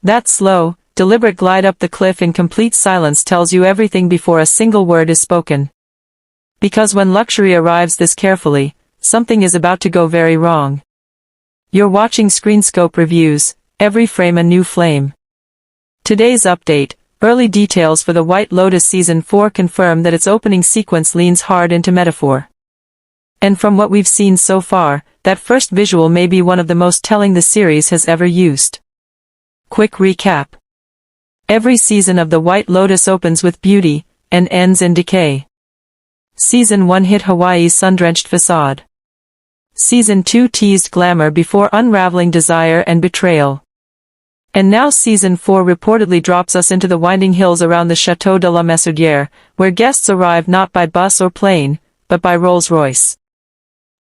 That slow, deliberate glide up the cliff in complete silence tells you everything before a single word is spoken. Because when luxury arrives this carefully, something is about to go very wrong. You're watching Screenscope Reviews, every frame a new flame. Today's update, early details for The White Lotus Season 4 confirm that its opening sequence leans hard into metaphor. And from what we've seen so far, that first visual may be one of the most telling the series has ever used. Quick recap. Every season of The White Lotus opens with beauty, and ends in decay. Season 1 hit Hawaii's sun-drenched facade. Season 2 teased glamour before unraveling desire and betrayal. And now Season 4 reportedly drops us into the winding hills around the Château de la Messoudière, where guests arrive not by bus or plane, but by Rolls-Royce.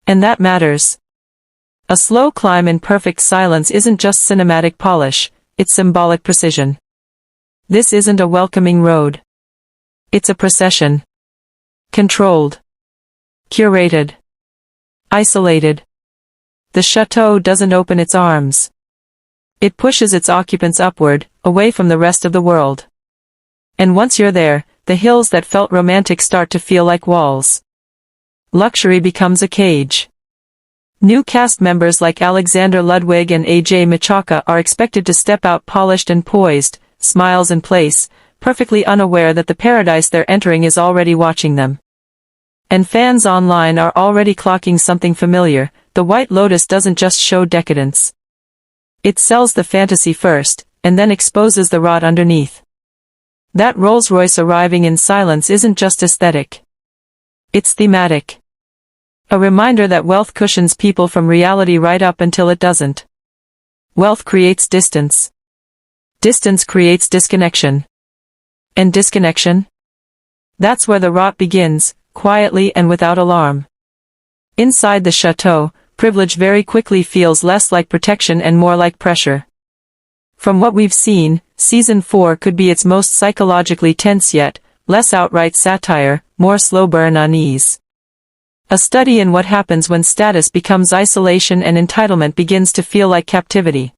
And that matters. A slow climb in perfect silence isn't just cinematic polish, it's symbolic precision. This isn't a welcoming road. It's a procession. Controlled. Curated. Isolated. The chateau doesn't open its arms. It pushes its occupants upward, away from the rest of the world. And once you're there, the hills that felt romantic start to feel like walls. Luxury becomes a cage. New cast members like Alexander Ludwig and AJ Machoka are expected to step out polished and poised, smiles in place, perfectly unaware that the paradise they're entering is already watching them. And fans online are already clocking something familiar. The White Lotus doesn't just show decadence. It sells the fantasy first, and then exposes the rot underneath. That Rolls-Royce arriving in silence isn't just aesthetic. It's thematic. A reminder that wealth cushions people from reality right up until it doesn't. Wealth creates distance. Distance creates disconnection. And disconnection? That's where the rot begins, quietly and without alarm. Inside the chateau, privilege very quickly feels less like protection and more like pressure. From what we've seen, Season 4 could be its most psychologically tense yet, less outright satire, more slow burn unease. A study in what happens when status becomes isolation and entitlement begins to feel like captivity.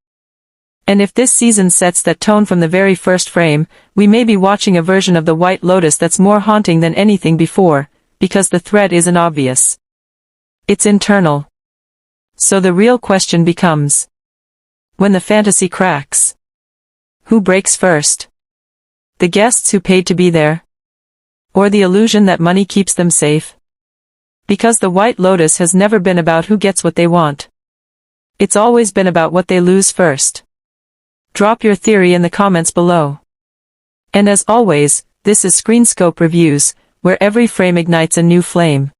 And if this season sets that tone from the very first frame, we may be watching a version of The White Lotus that's more haunting than anything before, because the threat isn't obvious. It's internal. So the real question becomes, when the fantasy cracks, who breaks first? The guests who paid to be there? Or the illusion that money keeps them safe? Because The White Lotus has never been about who gets what they want. It's always been about what they lose first. Drop your theory in the comments below. And as always, this is Screenscope Reviews, where every frame ignites a new flame.